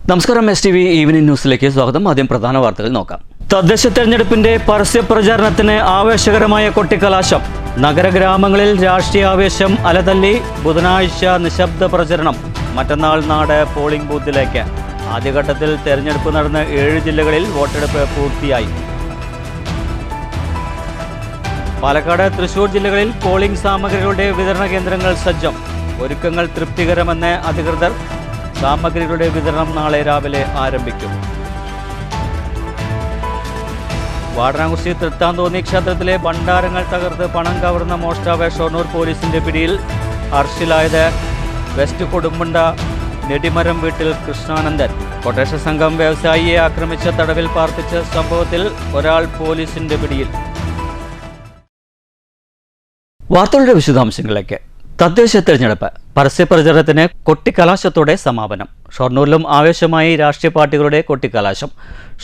നമസ്കാരം. STV evening ന്യൂസിലേക്ക് സ്വാഗതം. ആദ്യം പ്രധാന വാർത്തകൾ നോക്കാം. തദ്ദേശ തെരഞ്ഞെടുപ്പിന്റെ പരസ്യ പ്രചാരണത്തിന് ആവേശകരമായ കൊട്ടിക്കലാശം. നഗരഗ്രാമങ്ങളിൽ രാഷ്ട്രീയ ആവേശം അലതല്ലി. ബുധനാഴ്ച നിശബ്ദ പ്രചരണം. മറ്റന്നാൾ നാട് പോളിംഗ് ബൂത്തിലേക്ക്. ആദ്യഘട്ടത്തിൽ തെരഞ്ഞെടുപ്പ് നടന്ന 7 ജില്ലകളിൽ വോട്ടെടുപ്പ് പൂർത്തിയായി. പാലക്കാട്, തൃശൂർ ജില്ലകളിൽ പോളിംഗ് സാമഗ്രികളുടെ വിതരണ കേന്ദ്രങ്ങൾ സജ്ജം. ഒരുക്കങ്ങൾ തൃപ്തികരമെന്ന് അധികൃതർ. സാമഗ്രികളുടെ വിതരണം നാളെ രാവിലെ ആരംഭിക്കും. വാടനാകുറിശി തൃത്താന്തോന്നി ക്ഷേത്രത്തിലെ ഭണ്ഡാരങ്ങൾ തകർത്ത് പണം കവർന്ന മോഷ്ടാവ് ഷൊർണൂർ പോലീസിന്റെ പിടിയിൽ. അറസ്റ്റിലായത് വെസ്റ്റ് കൊടുമ്പുണ്ട നെടിമരം വീട്ടിൽ കൃഷ്ണാനന്ദൻ. കൊട്ടേഷൻ സംഘം വ്യവസായിയെ ആക്രമിച്ച തടവിൽ പാർപ്പിച്ച സംഭവത്തിൽ ഒരാൾ പോലീസിന്റെ പിടിയിൽ. വാർത്തകളുടെ വിശദാംശങ്ങളിലേക്ക്. തദ്ദേശ തെരഞ്ഞെടുപ്പ് പരസ്യപ്രചരണത്തിന് കൊട്ടിക്കലാശത്തോടെ സമാപനം. ഷൊർണൂരിലും ആവേശമായി രാഷ്ട്രീയ പാർട്ടികളുടെ കൊട്ടിക്കലാശം.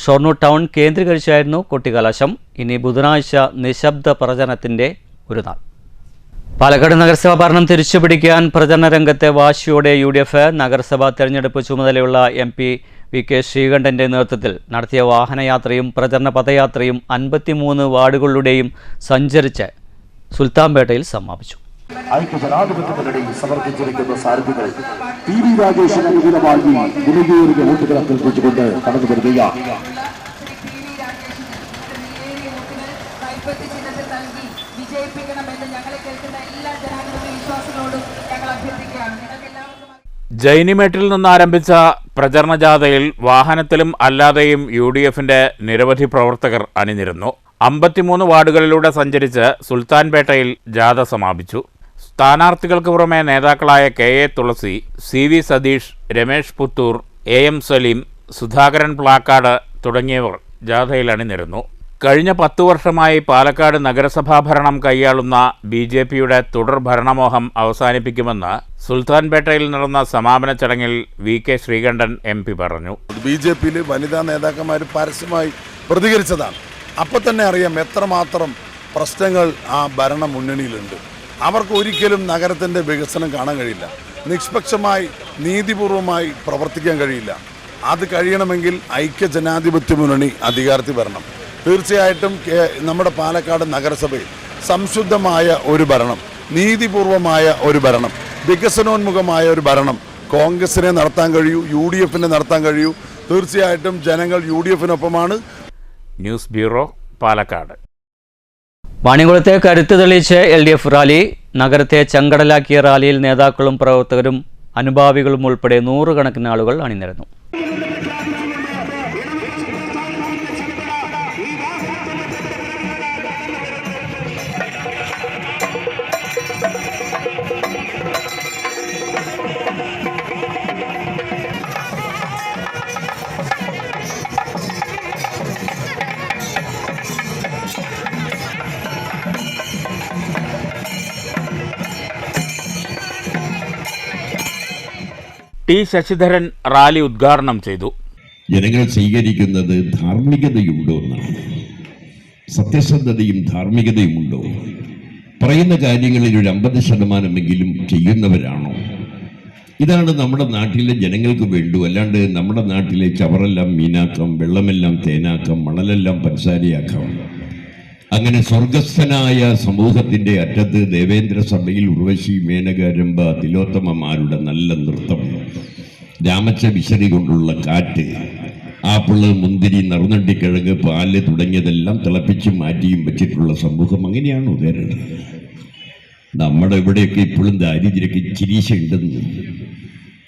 ഷൊർണൂർ ടൗൺ കേന്ദ്രീകരിച്ചായിരുന്നു കൊട്ടിക്കലാശം. ഇനി ബുധനാഴ്ച നിശബ്ദ പ്രചരണത്തിന്റെ ഒരു നാൾ. പാലക്കാട് നഗരസഭാ ഭരണം തിരിച്ചുപിടിക്കാൻ പ്രചരണ രംഗത്തെ വാശിയോടെ UDF. നഗരസഭാ തെരഞ്ഞെടുപ്പ് ചുമതലയുള്ള MP VK ശ്രീകണ്ഠന്റെ നേതൃത്വത്തിൽ നടത്തിയ വാഹനയാത്രയും പ്രചരണ പദയാത്രയും 53 വാർഡുകളിലൂടെയും സഞ്ചരിച്ച് സുൽത്താൻപേട്ടയിൽ സമാപിച്ചു. ഐക്യജനാധിപത്യ സമർപ്പിച്ചിരിക്കുന്ന സാരഥികൾ TV രാജേഷിന് അനുകൂലമായി വിലയേറിയ വോട്ടുകൾ അഭ്യർത്ഥിച്ചുകൊണ്ട് കടന്നു വരികയാണ്. ജൈനിമേട്ടിൽ നിന്നാരംഭിച്ച പ്രചരണ ജാഥയിൽ വാഹനത്തിലും അല്ലാതെയും UDFന്റെ നിരവധി പ്രവർത്തകർ അണിനിരന്നു. 53 വാർഡുകളിലൂടെ സഞ്ചരിച്ച് സുൽത്താൻപേട്ടയിൽ ജാഥ സമാപിച്ചു. സ്ഥാനാർത്ഥികൾക്ക് പുറമെ നേതാക്കളായ KA Thulasi, CV Satheesh, Ramesh Puthur, AM Saleem, Sudhakaran Plakkad തുടങ്ങിയവർ ജാഥയിൽ അണിനിരന്നു. കഴിഞ്ഞ 10 വർഷമായി പാലക്കാട് നഗരസഭാ ഭരണം കൈയാളുന്ന BJPയുടെ തുടർ ഭരണമോഹം അവസാനിപ്പിക്കുമെന്ന് സുൽത്താൻപേട്ടയിൽ നടന്ന സമാപന ചടങ്ങിൽ VK ശ്രീകണ്ഠൻ MP പറഞ്ഞു. BJPയിലെ വനിതാ നേതാക്കന്മാർ പരസ്യമായി പ്രതികരിച്ചതാണ്. അപ്പം തന്നെ അറിയാം എത്രമാത്രം പ്രശ്നങ്ങൾ ആ ഭരണ മുന്നണിയിലുണ്ട്. അവർക്ക് ഒരിക്കലും നഗരത്തിൻ്റെ വികസനം കാണാൻ കഴിയില്ല. നിഷ്പക്ഷമായി നീതിപൂർവമായി പ്രവർത്തിക്കാൻ കഴിയില്ല. അത് കഴിയണമെങ്കിൽ ഐക്യജനാധിപത്യ മുന്നണി അധികാരത്തിൽ വരണം. തീർച്ചയായിട്ടും നമ്മുടെ പാലക്കാട് നഗരസഭയിൽ സംശുദ്ധമായ ഒരു ഭരണം, നീതിപൂർവമായ ഒരു ഭരണം, വികസനോന്മുഖമായ ഒരു ഭരണം കോൺഗ്രസിനെ നടത്താൻ കഴിയൂ, UDFനെ നടത്താൻ കഴിയൂ. തീർച്ചയായിട്ടും ജനങ്ങൾ UDFനൊപ്പമാണ്. News bureau, Palakkad. വാണിയംകുളത്തെ കരുത്ത് തെളിയിച്ച് LDF റാലി. നഗരത്തെ ചങ്കടലാക്കിയ റാലിയിൽ നേതാക്കളും പ്രവർത്തകരും അനുഭാവികളും ഉൾപ്പെടെ 100 കണക്കിന് ആളുകൾ അണിനിരന്നു. T ശശിധരൻ റാലി ഉദ്ഘാടനം ചെയ്തു. ജനങ്ങൾ സ്വീകരിക്കുന്നത് ധാർമ്മികതയുണ്ടോ എന്നാണ്. സത്യസന്ധതയും ധാർമ്മികതയും ഉണ്ടോ? പറയുന്ന കാര്യങ്ങളിൽ ഒരു 50% ചെയ്യുന്നവരാണോ? ഇതാണ് നമ്മുടെ നാട്ടിലെ ജനങ്ങൾക്ക് വേണ്ടു. അല്ലാണ്ട് നമ്മുടെ നാട്ടിലെ ചവറെല്ലാം മീനാക്കാം, വെള്ളമെല്ലാം തേനാക്കാം, മണലെല്ലാം പഞ്ചസാരയാക്കാം. അങ്ങനെ സ്വർഗസ്ഥനായ സമൂഹത്തിൻ്റെ അറ്റത്ത് ദേവേന്ദ്ര സഭയിൽ ഉർവശി, മേനക, രംഭ, തിലോത്തമമാരുടെ നല്ല നൃത്തം, രാമച്ച വിശറി കൊണ്ടുള്ള കാറ്റ്, ആപ്പിള്, മുന്തിരി, നറുനണ്ടിക്കിഴങ്ങ്, പാല് തുടങ്ങിയതെല്ലാം തിളപ്പിച്ചും മാറ്റിയും വെച്ചിട്ടുള്ള സമൂഹം. അങ്ങനെയാണോ കേരളം? നമ്മുടെ ഇവിടെയൊക്കെ ഇപ്പോഴും ദാരിദ്ര്യമൊക്കെ ചിരീശ ഉണ്ടെന്ന്.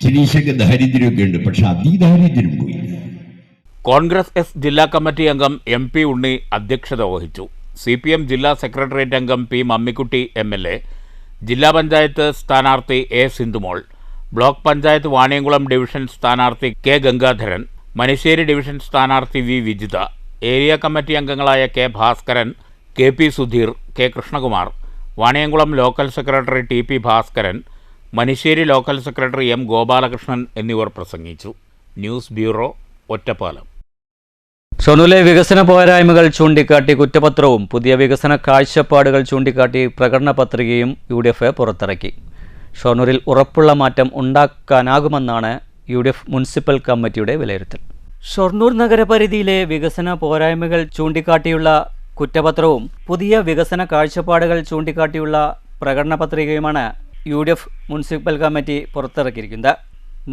ചിരീശൊക്കെ ദാരിദ്ര്യമൊക്കെ ഉണ്ട്, പക്ഷെ അതിദാരിദ്ര്യം പോയി. കോൺഗ്രസ് S ജില്ലാ കമ്മിറ്റി അംഗം MP ഉണ്ണി അധ്യക്ഷത വഹിച്ചു. CPM ജില്ലാ സെക്രട്ടേറിയറ്റ് അംഗം P മമ്മിക്കുട്ടി MLA, ജില്ലാ പഞ്ചായത്ത് സ്ഥാനാർത്ഥി A Sindhumol, block panchayat Vaniyamkulam division സ്ഥാനാർത്ഥി K ഗംഗാധരൻ, മനിശ്ശേരി ഡിവിഷൻ സ്ഥാനാർത്ഥി V വിജിത, ഏരിയ കമ്മിറ്റി അംഗങ്ങളായ K Bhaskaran, KP Sudheer, K Krishnakumar, Vaniyamkulam local secretary TP Bhaskaran, Manissery local secretary M Gopalakrishnan എന്നിവർ പ്രസംഗിച്ചു. News bureau, Ottapalam. ഷൊർണൂരിലെ വികസന പോരായ്മകൾ ചൂണ്ടിക്കാട്ടി കുറ്റപത്രവും പുതിയ വികസന കാഴ്ചപ്പാടുകൾ ചൂണ്ടിക്കാട്ടി പ്രകടന പത്രികയും UDF പുറത്തിറക്കി. ഷൊർണൂരിൽ ഉറപ്പുള്ള മാറ്റം ഉണ്ടാക്കാനാകുമെന്നാണ് UDF മുനിസിപ്പൽ കമ്മിറ്റിയുടെ വിലയിരുത്തൽ. ഷൊർണൂർ നഗരപരിധിയിലെ വികസന പോരായ്മകൾ ചൂണ്ടിക്കാട്ടിയുള്ള കുറ്റപത്രവും പുതിയ വികസന കാഴ്ചപ്പാടുകൾ ചൂണ്ടിക്കാട്ടിയുള്ള പ്രകടന പത്രികയുമാണ് UDF മുനിസിപ്പൽ കമ്മിറ്റി പുറത്തിറക്കിയിരിക്കുന്നത്.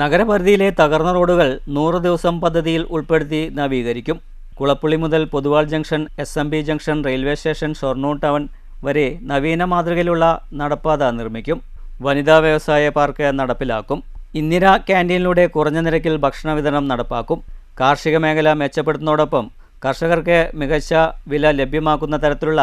നഗരപരിധിയിലെ തകർന്ന റോഡുകൾ 100 ദിവസം പദ്ധതിയിൽ ഉൾപ്പെടുത്തി നവീകരിക്കും. കുളപ്പുള്ളി മുതൽ Poduval junction, SMB junction, railway station, Shoranur town വരെ നവീന മാതൃകയിലുള്ള നടപ്പാത നിർമ്മിക്കും. വനിതാ വ്യവസായ പാർക്ക് നടപ്പിലാക്കും. ഇന്ദിര ക്യാൻറ്റീനിലൂടെ കുറഞ്ഞ നിരക്കിൽ ഭക്ഷണ വിതരണം നടപ്പാക്കും. കാർഷിക മേഖല മെച്ചപ്പെടുത്തുന്നതോടൊപ്പം കർഷകർക്ക് മികച്ച വില ലഭ്യമാക്കുന്ന തരത്തിലുള്ള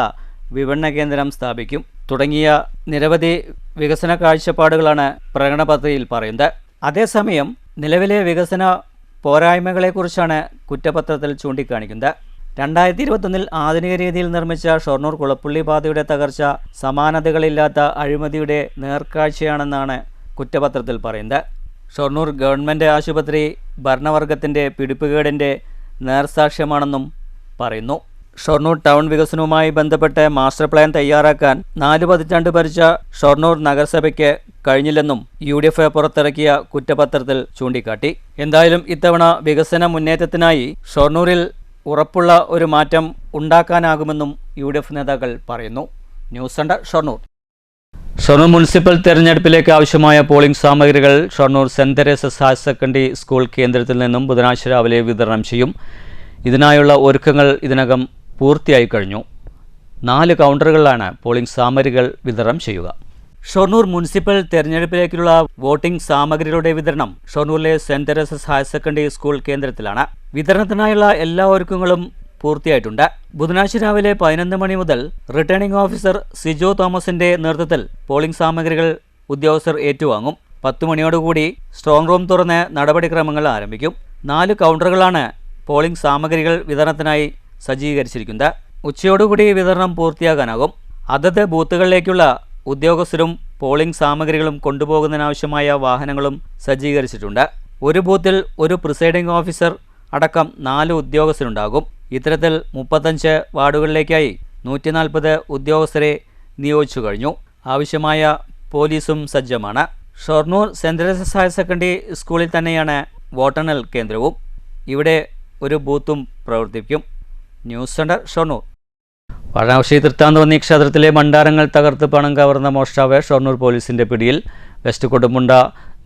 വിപണന കേന്ദ്രം സ്ഥാപിക്കും. തുടങ്ങിയ നിരവധി വികസന കാഴ്ചപ്പാടുകളാണ് പ്രകടന പത്രികയിൽ പറയുന്നത്. അതേസമയം നിലവിലെ വികസന പോരായ്മകളെക്കുറിച്ചാണ് കുറ്റപത്രത്തിൽ ചൂണ്ടിക്കാണിക്കുന്നത്. 2021 ആധുനിക രീതിയിൽ നിർമ്മിച്ച ഷൊർണൂർ കുളപ്പുള്ളി പാതയുടെ തകർച്ച സമാനതകളില്ലാത്ത അഴിമതിയുടെ നേർക്കാഴ്ചയാണെന്നാണ് കുറ്റപത്രത്തിൽ പറയുന്നത്. ഷൊർണൂർ ഗവൺമെൻറ് ആശുപത്രി ഭരണവർഗത്തിൻ്റെ പിടിപ്പുകേടിൻ്റെ നേർസാക്ഷ്യമാണെന്നും പറയുന്നു. ഷൊർണൂർ ടൗൺ വികസനവുമായി ബന്ധപ്പെട്ട് മാസ്റ്റർ പ്ലാൻ തയ്യാറാക്കാൻ 4 പതിറ്റാണ്ട് ഭരിച്ച ഷൊർണൂർ നഗരസഭയ്ക്ക് കഴിഞ്ഞില്ലെന്നും UDF പുറത്തിറക്കിയ കുറ്റപത്രത്തിൽ ചൂണ്ടിക്കാട്ടി. എന്തായാലും ഇത്തവണ വികസന മുന്നേറ്റത്തിനായി ഷൊർണൂരിൽ ഉറപ്പുള്ള ഒരു മാറ്റം ഉണ്ടാക്കാനാകുമെന്നും UDF നേതാക്കൾ പറയുന്നു. News centre Shoranur. Shoranur municipal തെരഞ്ഞെടുപ്പിലേക്ക് ആവശ്യമായ പോളിംഗ് സാമഗ്രികൾ ഷൊർണൂർ സെൻറ് തെരേസസ് ഹയർ സെക്കൻഡറി സ്കൂൾ കേന്ദ്രത്തിൽ നിന്നും ബുധനാഴ്ച രാവിലെ വിതരണം ചെയ്യും. ഇതിനായുള്ള ഒരുക്കങ്ങൾ ഇതിനകം പൂർത്തിയായി കഴിഞ്ഞു. 4 കൗണ്ടറുകളിലാണ് പോളിംഗ് സാമഗ്രികൾ വിതരണം ചെയ്യുക. ഷൊർണൂർ മുനിസിപ്പൽ തെരഞ്ഞെടുപ്പിലേക്കുള്ള വോട്ടിംഗ് സാമഗ്രികളുടെ വിതരണം ഷൊർണൂരിലെ സെൻറ് തെരേസസ് ഹയർ സെക്കൻഡറി സ്കൂൾ കേന്ദ്രത്തിലാണ്. വിതരണത്തിനായുള്ള എല്ലാ ഒരുക്കങ്ങളും പൂർത്തിയായിട്ടുണ്ട്. ബുധനാഴ്ച രാവിലെ 11 മണി മുതൽ റിട്ടേണിംഗ് ഓഫീസർ സിജോ തോമസിന്റെ നേതൃത്വത്തിൽ പോളിംഗ് സാമഗ്രികൾ ഉദ്യോഗസ്ഥർ ഏറ്റുവാങ്ങും. 10 മണിയോടുകൂടി സ്ട്രോങ് റൂം തുറന്ന് നടപടിക്രമങ്ങൾ ആരംഭിക്കും. 4 കൗണ്ടറുകളാണ് പോളിംഗ് സാമഗ്രികൾ വിതരണത്തിനായി സജ്ജീകരിച്ചിരിക്കുന്നത്. ഉച്ചയോടുകൂടി വിതരണം പൂർത്തിയാകാനാകും. അതത് ബൂത്തുകളിലേക്കുള്ള ഉദ്യോഗസ്ഥരും പോളിംഗ് സാമഗ്രികളും കൊണ്ടുപോകുന്നതിനാവശ്യമായ വാഹനങ്ങളും സജ്ജീകരിച്ചിട്ടുണ്ട്. ഒരു ബൂത്തിൽ ഒരു പ്രിസൈഡിംഗ് ഓഫീസർ അടക്കം 4 ഉദ്യോഗസ്ഥരുണ്ടാകും. ഇത്തരത്തിൽ 35 വാർഡുകളിലേക്കായി 140 ഉദ്യോഗസ്ഥരെ നിയോഗിച്ചു കഴിഞ്ഞു. ആവശ്യമായ പോലീസും സജ്ജമാണ്. ഷൊർണൂർ സെൻറ് തെരേസസ് ഹയർ സെക്കൻഡറി സ്കൂളിൽ തന്നെയാണ് വോട്ടെണ്ണൽ കേന്ദ്രവും. ഇവിടെ ഒരു ബൂത്തും പ്രവർത്തിക്കും. News centre Shoranur. വാരണാസി തൃത്താന്തവന്നി ക്ഷേത്രത്തിലെ ഭണ്ഡാരങ്ങൾ തകർത്ത് പണം കവർന്ന മോഷ്ടാവ് ഷൊർണൂർ പോലീസിന്റെ പിടിയിൽ. വെസ്റ്റ് കൊടുമുണ്ട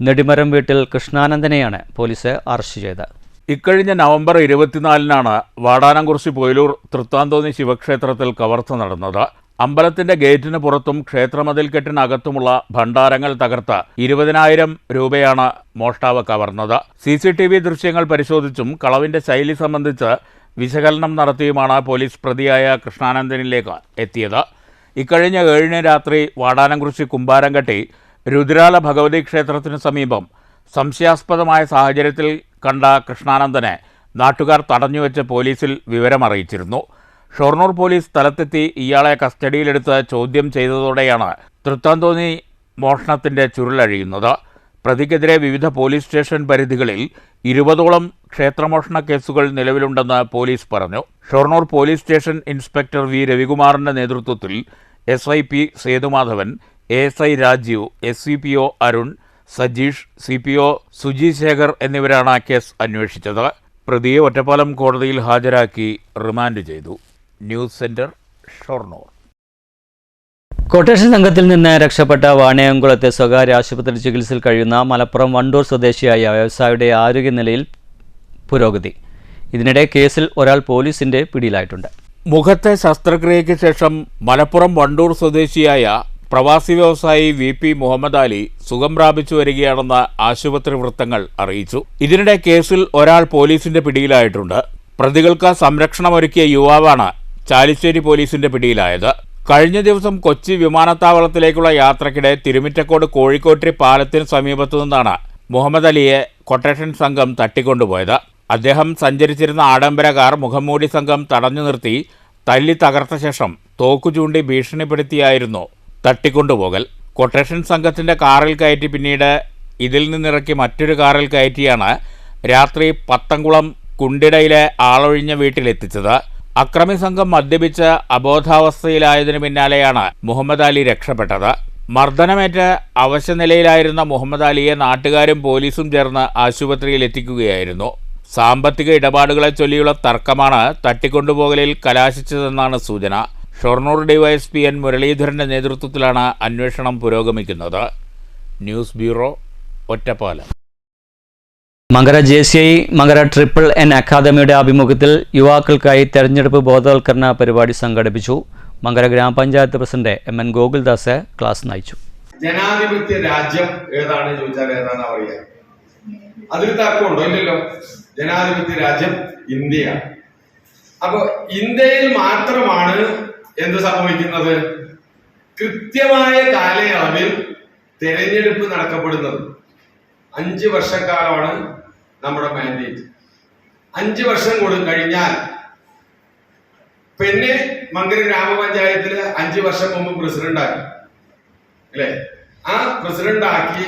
നെടിമരം വീട്ടിൽ കൃഷ്ണാനന്ദനെയാണ് പോലീസ് അറസ്റ്റ് ചെയ്തത്. ഇക്കഴിഞ്ഞ നവംബർ 24-നാണ് വാടാനംകുറിശി പൊയിലൂർ തൃത്താന്തോന്നി ശിവക്ഷേത്രത്തിൽ കവർച്ച നടന്നത്. അമ്പലത്തിന്റെ ഗേറ്റിന് പുറത്തും ക്ഷേത്രമതിൽക്കെട്ടിനകത്തുമുള്ള ഭണ്ഡാരങ്ങൾ തകർത്ത് 20,000 രൂപയാണ് മോഷ്ടാവ് കവർന്നത്. CCTV ദൃശ്യങ്ങൾ പരിശോധിച്ചും കളവിന്റെ ശൈലി സംബന്ധിച്ച് വിശകലനം നടത്തിയുമാണ് പോലീസ് പ്രതിയായ കൃഷ്ണാനന്ദനിലേക്ക് എത്തിയത്. ഇക്കഴിഞ്ഞ 7-ന് രാത്രി വാടാനംകുറിശി കുമ്പാരംകെട്ടി രുദ്രാല ഭഗവതി ക്ഷേത്രത്തിനു സമീപം സംശയാസ്പദമായ സാഹചര്യത്തിൽ കണ്ട കൃഷ്ണാനന്ദനെ നാട്ടുകാർ തടഞ്ഞുവെച്ച് പോലീസിൽ വിവരമറിയിച്ചിരുന്നു. ഷൊർണൂർ പോലീസ് സ്ഥലത്തെത്തി ഇയാളെ കസ്റ്റഡിയിലെടുത്ത് ചോദ്യം ചെയ്തതോടെയാണ് തൃത്താന്തോന്നി മോഷണത്തിൻ്റെ ചുരുളഴിയുന്നത്. പ്രതിക്കെതിരെ വിവിധ പോലീസ് സ്റ്റേഷൻ പരിധികളിൽ 20ഓളം ക്ഷേത്രമോഷണ കേസുകൾ നിലവിലുണ്ടെന്ന് പോലീസ് പറഞ്ഞു. Shoranur police station inspector V. രവികുമാറിൻ്റെ നേതൃത്വത്തിൽ SI P. Sethumadhavan, ASI Rajeev, SCPO Arun, Sajeesh, CPO Suji Shekhar എന്നിവരാണ് കേസ് അന്വേഷിച്ചത്. പ്രതിയെ ഒറ്റപ്പാലം കോടതിയിൽ ഹാജരാക്കി റിമാൻഡ് ചെയ്തു. News centre Shoranur. കൊട്ടേഷൻ സംഘത്തിൽ നിന്ന് രക്ഷപ്പെട്ട വാണിയംകുളത്തെ സ്വകാര്യ ആശുപത്രി ചികിത്സയിൽ കഴിയുന്ന മലപ്പുറം വണ്ടൂർ സ്വദേശിയായ വ്യവസായിയുടെ ആരോഗ്യനിലയിൽ പുരോഗതി. ഇതിനിടെ കേസിൽ ഒരാൾ പോലീസിന്റെ പിടിയിലായിട്ടുണ്ട്. മുഖത്തെ ശസ്ത്രക്രിയയ്ക്ക് ശേഷം മലപ്പുറം വണ്ടൂർ സ്വദേശിയായ പ്രവാസി വ്യവസായി VP മുഹമ്മദ് അലി സുഖം പ്രാപിച്ചു വരികയാണെന്ന് ആശുപത്രി വൃത്തങ്ങൾ അറിയിച്ചു. ഇതിനിടെ കേസിൽ ഒരാൾ പോലീസിന്റെ പിടിയിലായിട്ടുണ്ട്. പ്രതികൾക്ക് സംരക്ഷണമൊരുക്കിയ യുവാവാണ് ചാലിശ്ശേരി പോലീസിന്റെ പിടിയിലായത്. കഴിഞ്ഞ ദിവസം കൊച്ചി വിമാനത്താവളത്തിലേക്കുള്ള യാത്രക്കിടെ തിരുമിറ്റക്കോട് കോഴിക്കോട്രി പാലത്തിന് സമീപത്തു നിന്നാണ് മുഹമ്മദ് അലിയെ കൊട്ടേഷൻ സംഘം തട്ടിക്കൊണ്ടുപോയത്. അദ്ദേഹം സഞ്ചരിച്ചിരുന്ന ആഡംബര കാർ മുഖംമൂടി സംഘം തടഞ്ഞു നിർത്തി തല്ലി തകർത്ത ശേഷം തോക്കു ചൂണ്ടി ഭീഷണിപ്പെടുത്തിയായിരുന്നു തട്ടിക്കൊണ്ടുപോകൽ. കൊട്ടേഷൻ സംഘത്തിന്റെ കാറിൽ കയറ്റി പിന്നീട് ഇതിൽ നിന്നിറക്കി മറ്റൊരു കാറിൽ കയറ്റിയാണ് രാത്രി പത്തംകുളം കുണ്ടിടയിലെ ആളൊഴിഞ്ഞ വീട്ടിലെത്തിച്ചത്. അക്രമി സംഘം മദ്യപിച്ച് അബോധാവസ്ഥയിലായതിനു പിന്നാലെയാണ് മുഹമ്മദ് അലി രക്ഷപ്പെട്ടത്. മർദ്ദനമേറ്റ് അവശനിലയിലായിരുന്ന മുഹമ്മദ് അലിയെ നാട്ടുകാരും പോലീസും ചേർന്ന് ആശുപത്രിയിൽ എത്തിക്കുകയായിരുന്നു. സാമ്പത്തിക ഇടപാടുകളെ ചൊല്ലിയുള്ള തർക്കമാണ് തട്ടിക്കൊണ്ടുപോകലിൽ കലാശിച്ചതെന്നാണ് സൂചന. ഷൊർണൂർ ഡിവൈഎസ്പി എൻ മുരളീധരന്റെ നേതൃത്വത്തിലാണ് അന്വേഷണം പുരോഗമിക്കുന്നത്. News bureau, Ottapalam. Mankara JCI Mankara triple N അക്കാദമിയുടെ ആഭിമുഖ്യത്തിൽ യുവാക്കൾക്കായി തെരഞ്ഞെടുപ്പ് ബോധവൽക്കരണ പരിപാടി സംഘടിപ്പിച്ചു. മങ്കര ഗ്രാമപഞ്ചായത്ത് പ്രസിഡന്റ് MN ഗോകുൽദാസ് ക്ലാസ് നയിച്ചു. ജനാധിപത്യ രാജ്യം ഏതാണ് ചോദിച്ചാൽ ഏതാണ് പറയുക? അതിൽ തർക്കമുണ്ടോ? ഇല്ലല്ലോ. ജനാധിപത്യ രാജ്യം ഇന്ത്യയാണ്. അപ്പൊ ഇന്ത്യയിൽ മാത്രമാണ് എന്ത് സംഭവിക്കുന്നത്? കൃത്യമായ കാലയളവിൽ തെരഞ്ഞെടുപ്പ് നടക്കപ്പെടുന്നത്. 5 വർഷക്കാലമാണ് നമ്മുടെ മാൻഡേറ്റ്. 5 വർഷം കഴിഞ്ഞാൽ പിന്നെ മങ്കര ഗ്രാമപഞ്ചായത്തില് 5 വർഷം മുമ്പ് പ്രസിഡന്റ് ആക്കി അല്ലെ? ആ പ്രസിഡന്റ് ആക്കി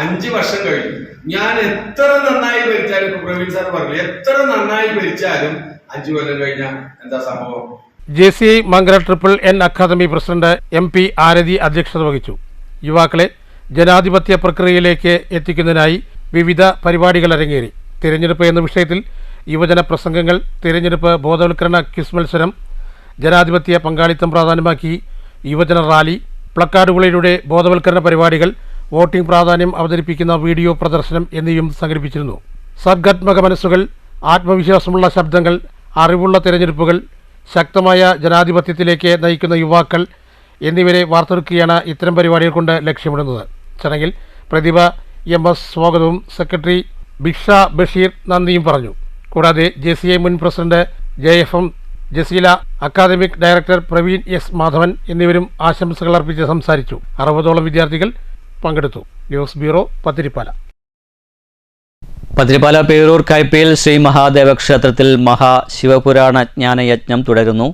5 വർഷം കഴിഞ്ഞു. ഞാൻ എത്ര നന്നായി ഭരിച്ചാലും, ഇപ്പൊ പ്രവീൺ സാർ പറഞ്ഞു, എത്ര നന്നായി ഭരിച്ചാലും 5 കൊല്ലം കഴിഞ്ഞാൽ എന്താ സംഭവം? JCI Mankara triple N academy president MP Aarathi അധ്യക്ഷത വഹിച്ചു. യുവാക്കളെ ജനാധിപത്യ പ്രക്രിയയിലേക്ക് എത്തിക്കുന്നതിനായി വിവിധ പരിപാടികൾ അരങ്ങേറി. തിരഞ്ഞെടുപ്പ് എന്ന വിഷയത്തിൽ യുവജന പ്രസംഗങ്ങൾ, തിരഞ്ഞെടുപ്പ് ബോധവൽക്കരണ ക്വിസ് മത്സരം, ജനാധിപത്യ പങ്കാളിത്തം പ്രാധാന്യമാക്കി യുവജന റാലി, പ്ലക്കാർഡുകളിലൂടെ ബോധവൽക്കരണ പരിപാടികൾ, വോട്ടിംഗ് പ്രാധാന്യം അവതരിപ്പിക്കുന്ന വീഡിയോ പ്രദർശനം എന്നിവയും സംഘടിപ്പിച്ചിരുന്നു. സർഗാത്മക മനസ്സുകൾ, ആത്മവിശ്വാസമുള്ള ശബ്ദങ്ങൾ, അറിവുള്ള തിരഞ്ഞെടുപ്പുകൾ, ശക്തമായ ജനാധിപത്യത്തിലേക്ക് നയിക്കുന്ന യുവാക്കൾ എന്നിവരെ വാർത്തെടുക്കുകയാണ് ഇത്തരം പരിപാടികൾ കൊണ്ട് ലക്ഷ്യമിടുന്നത്. ചടങ്ങിൽ പ്രതിഭ MS സ്വാഗതവും സെക്രട്ടറി ബിഷ ബഷീർ നന്ദിയും പറഞ്ഞു. കൂടാതെ JCI മുൻ president JFM Jaseela, academic director Praveen S Madhavan എന്നിവരും ആശംസകൾ അർപ്പിച്ച് സംസാരിച്ചു. 60ഓളം വിദ്യാർത്ഥികൾ പങ്കെടുത്തു. News bureau, Pathirippala. പത്തിരിപ്പാല പേരൂർ കൈപ്പയിൽ ശ്രീ മഹാദേവ ക്ഷേത്രത്തിൽ മഹാശിവപുരാണ ജ്ഞാനയജ്ഞം തുടരുന്നു.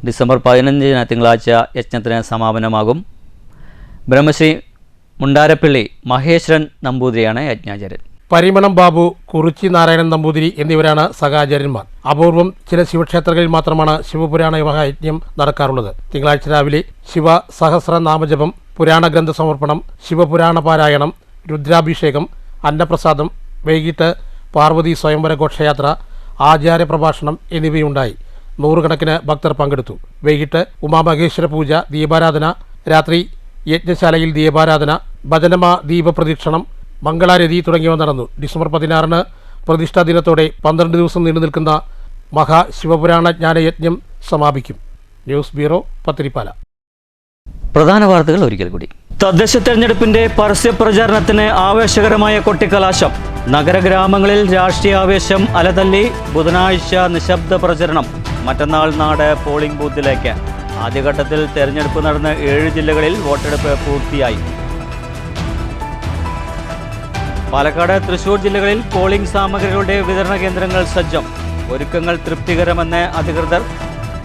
ഡിസംബർ 15 തിങ്കളാഴ്ച യജ്ഞത്തിന് സമാപനമാകും. ബ്രഹ്മശ്രീ മുണ്ടാരപ്പള്ളി മഹേശ്വരൻ നമ്പൂതിരിയാണ് യജ്ഞാചാര്യൻ. പരിമണം ബാബു, കുറിച്ചി നാരായണൻ നമ്പൂതിരി എന്നിവരാണ് സഹാചാര്യന്മാർ. അപൂർവം ചില ശിവക്ഷേത്രങ്ങളിൽ മാത്രമാണ് ശിവപുരാണ മഹായജ്ഞം നടക്കാറുള്ളത്. തിങ്കളാഴ്ച രാവിലെ ശിവ സഹസ്രനാമജപം, പുരാണ ഗ്രന്ഥ സമർപ്പണം, ശിവപുരാണ പാരായണം, രുദ്രാഭിഷേകം, അന്നപ്രസാദം, വൈകിട്ട് പാർവതി സ്വയംവര ഘോഷയാത്ര, ആചാര്യ പ്രഭാഷണം എന്നിവയുണ്ടായി. 100 കണക്കിന് ഭക്തർ പങ്കെടുത്തു. വൈകിട്ട് ഉമാമഹേശ്വര പൂജ, ദീപാരാധന, രാത്രി യജ്ഞശാലയിൽ ദീപാരാധന, ഭജനമ ദീപപ്രദക്ഷിണം, മംഗളാരതി തുടങ്ങിയവ നടന്നു. ഡിസംബർ 16 പ്രതിഷ്ഠാ ദിനത്തോടെ 12 ദിവസം നീണ്ടുനിൽക്കുന്ന മഹാശിവപുരാണ ജ്ഞാനയജ്ഞം സമാപിക്കും. News bureau, Pathirippala. പ്രധാന വാർത്തകൾ ഒരിക്കൽ കൂടി. തദ്ദേശ തെരഞ്ഞെടുപ്പിന്റെ പരസ്യപ്രചാരണത്തിന് ആവേശകരമായ കൊട്ടിക്കലാശം. നഗരഗ്രാമങ്ങളിൽ രാഷ്ട്രീയാവേശം അലതല്ലി. ബുധനാഴ്ച നിശബ്ദ പ്രചരണം. മറ്റന്നാൾ നാട് പോളിംഗ് ബൂത്തിലേക്ക്. ആദ്യഘട്ടത്തിൽ തെരഞ്ഞെടുപ്പ് നടന്ന 7 ജില്ലകളിൽ വോട്ടെടുപ്പ് പൂർത്തിയായി. പാലക്കാട്, തൃശൂർ ജില്ലകളിൽ പോളിംഗ് സാമഗ്രികളുടെ വിതരണ കേന്ദ്രങ്ങൾ സജ്ജം. ഒരുക്കങ്ങൾ തൃപ്തികരമെന്ന് അധികൃതർ.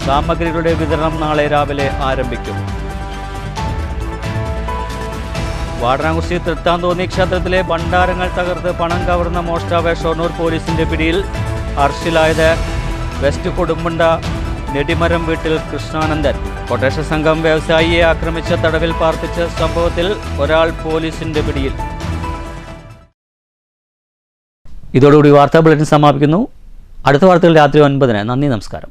സാമഗ്രികളുടെ വിതരണം നാളെ രാവിലെ ആരംഭിക്കും. വാടനാകുറിശി തൃത്താന്തോന്നി ക്ഷേത്രത്തിലെ ഭണ്ഡാരങ്ങൾ തകർത്ത് പണം കവർന്ന മോഷ്ടാവ് ഷൊർണൂർ പോലീസിന്റെ പിടിയിൽ. അറസ്റ്റിലായത് വെസ്റ്റ് കൊടുമ്പുണ്ട നെടിമരം വീട്ടിൽ കൃഷ്ണാനന്ദൻ. കൊട്ടേഷൻ സംഘം വ്യവസായിയെ ആക്രമിച്ച തടവിൽ പാർപ്പിച്ച സംഭവത്തിൽ ഒരാൾ പോലീസിന്റെ പിടിയിൽ. ഇതോടുകൂടി വാർത്താ ബുള്ളറ്റിൻ സമാപിക്കുന്നു. അടുത്ത വാർത്തകൾ രാത്രി 9. നന്ദി, നമസ്കാരം.